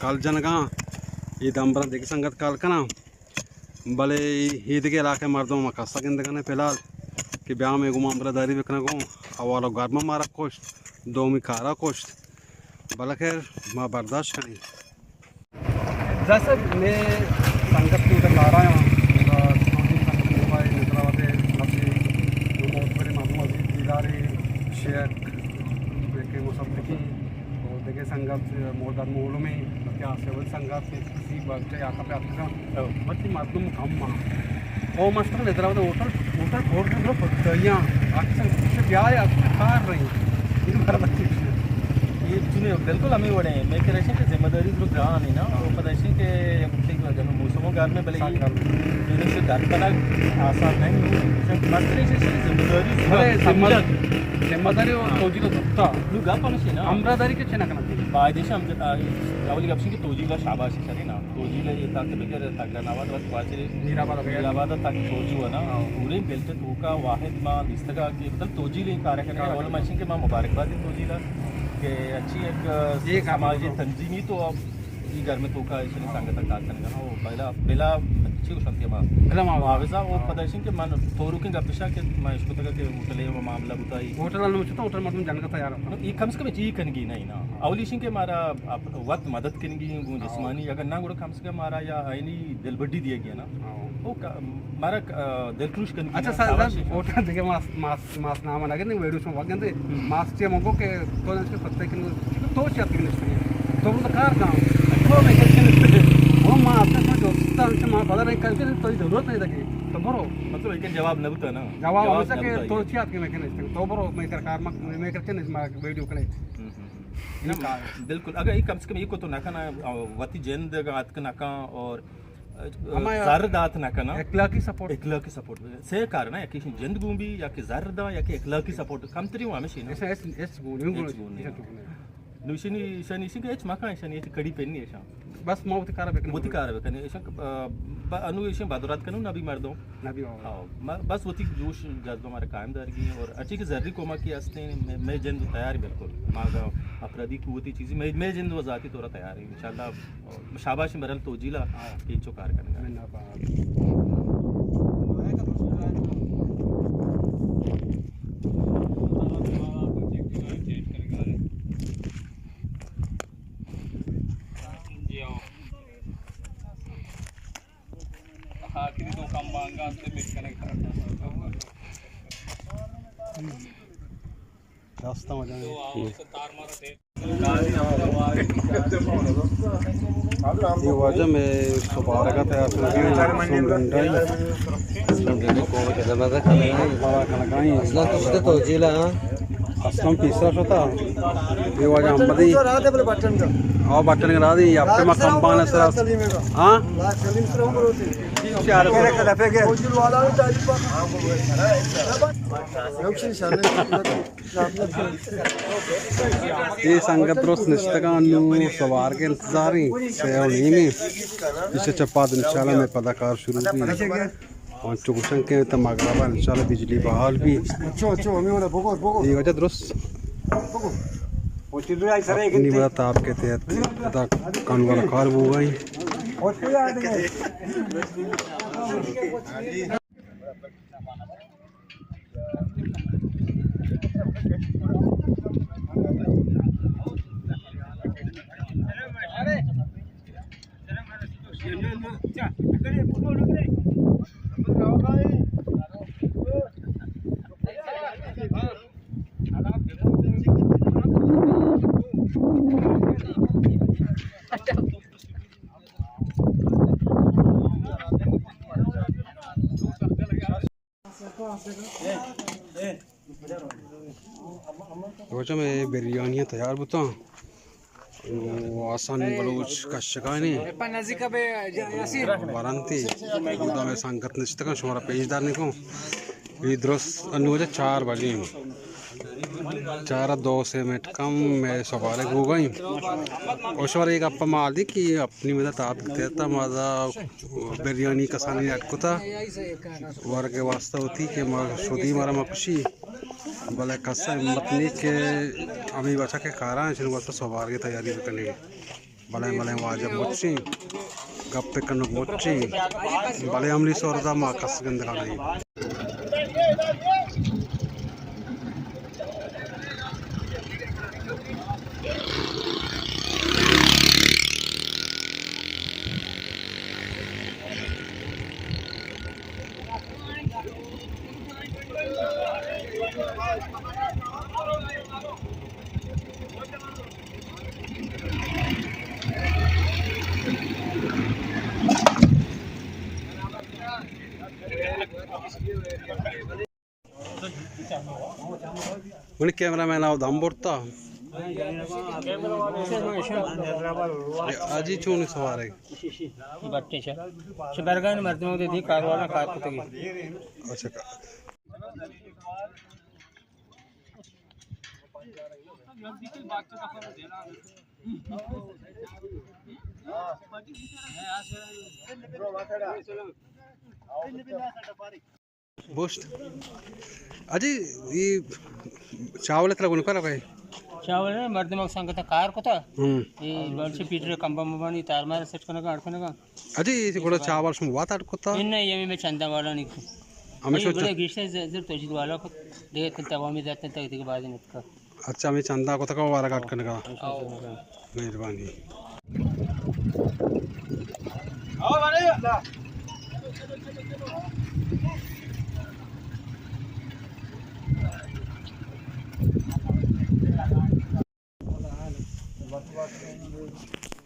कल जनगा ये दम्बर देख संगत काल कना भले ईद के इलाके मर्दों में कसा गिंद कने फिलहाल कि ब्याह में गुमा अमरादारी बिकना को अवालो गर्मा मारा कोश दो में खारा कोश भला खैर माँ बर्दाश्त करी जैसे मैं संगत की उधर ला रहा हूँ शेख देखे मुसब्बिकी और देखे संगत मोदार मोहलों में क्या सेवल संगत किसी बगटे आका पे आते हैं बच्ची मातूम कम माँ और मस्त का लेते रहो होटल होटल खोल के लोग पत्तियाँ आके से ब्याह या कार रही इन बार बच्ची ये सुने बिल्कुल हमें वड़े हैं मैं कह रही कि जिम्मेदारी लोग रहा नहीं ना वो पता है कि ठीक है जब मौसमों घर में भले ही से घर बना आसान नहीं मसले से जिम्मेदारी जिम्मेदारी तोजी तो तत्ता लोग गा कौन सी ना अमरादारी के चेना करना चाहिए बायदेश हम रावली गप्सी की तोजी का शाबाश है ना तोजी ले ये ताकि बेकर ताकि नवाद बस वाचे नीराबाद तक तोजी हुआ ना पूरे बेल्ट तो का वाहिद मां दिस्तगा की मतलब तोजी ले कार्यक्रम वाला मशीन के मां मुबारकबाद तोजी ला कि अच्छी एक समाजी तंजीमी तो अब ये घर में तो का इसने संगत का करने का वो पहला अच्छी शांति मां पहला मां वावसा वो पदार्शन के मान तोरू के गपिशा के मैं इसको तक के होटल है वो मामला बताई होटल वालों में तो होटल मतलब जानका तैयार ये कम से कम चीज करनी नहीं ना अवलिशिंग के मारा वक्त मदद करनी वो जिस्मानी अगर ना गुड़ कम से कम मारा या आईनी दिल बड्डी दिया गया ना वो मारा दिल खुश करनी अच्छा सर होटल देखे मास नाम लगे नहीं वेडू से वगंदे मास चे मगो के तो इसके पत्ते के तो चाहती नहीं तो वो कार काम तो मैं कहते वो मां अपने जो से मां बदल नहीं करके तो जरूरत नहीं लगी तो बरो मतलब एक जवाब न बता ना जवाब हमेशा के तो चियात के मैं कहने तो बरो मैं सरकार में करके नहीं वीडियो करे बिल्कुल अगर ये कम से कम ये को तो ना ना वती जेंद गात का ना और ज़रदात ना करना इखलाकी सपोर्ट से कारण है कि जिंद गुंबी या कि ज़रदा या कि इखलाकी सपोर्ट कम तरी हुआ हमेशा ऐसा एस गुण नुशिनी शनी सिंह एच मका शनी एच कड़ी पेनी है शाम बस मौत कार बेकने ऐसा अनु ऐसे बादरात करूँ ना भी मर दो ना भी हाँ बस वो थी जोश जज्बा हमारे कायमदार की और अच्छी की जर्री कोमा की हंसते मैं जिंद तैयार बिल्कुल मागा अपराधी की होती चीज़ें मैं जिंद वजाती तोरा तैयार है इंशाल्लाह शाबाश मरल तो जिला के चो कार करने आखिरी तो काम मांगा से डिस्कनेक्ट रास्ता हो जाए तो तार मारा थे ये वजह में सुबह का तैयार तो जिला असलम तीसरा होता ये वजह हम बदी और बटन करा दी अब तो मैं कंपाने सर हाँ ये संगत रोज निश्चितगान सवार के इंतजार ही से में इसे चप्पा इंशाल्लाह में पदाकार शुरू की और चुकशन के तमागरा इंशाल्लाह बिजली बहाल भी ये वजह दुरुस्त अपनी बड़ा ताप के तहत कान वाला कार वो गई रोजा में बिरयानियाँ तैयार बता आसानी बलूच का शिकानी वारंती में संगत निश्चित का शुमारा पेजदार निको ये द्रोस अनुजा 4 बजे चारा 2 से मिनट कम मैं सवारे हो गई उस बार एक अप्पा मार दी कि अपनी मदद आप देता मादा बिरयानी कसानी अटकुता वार के वास्ता होती कि शुदी मारा मपशी भले कसा मतनी के अभी बचा के कारा है शुरू वास्ता सवार की तैयारी करने भले भले वाजब मुच्ची गप्पे कनु मुच्ची भले अमली सोरदा मा कस गंद का नहीं उन्हें कैमरामैन आओ दम बोलता आज ही चून सवार है बट्टे शबरगन मर्दों के दी कारवाना कार कुतगी अच्छा बोस्ट अजी ये चावल इतना गुण कर भाई चावल है मर्दों संगत कार कुता ये बल्से पीटर कंबम बनी तार मार सेट करने का अड़कने का अजी ये गुड़ा चावल सुन वात अड़कुता इन ये में चंदा वाला नहीं हमें सोचा बड़े गिश्ते जर तोजी वाला को देख तवा में जाते तक के बाद नहीं का अच्छा मैं चंदा को तक वारा काट करने का मेहरबानी आओ मारे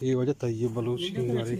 ये वजह तैयब बलूच की हमारी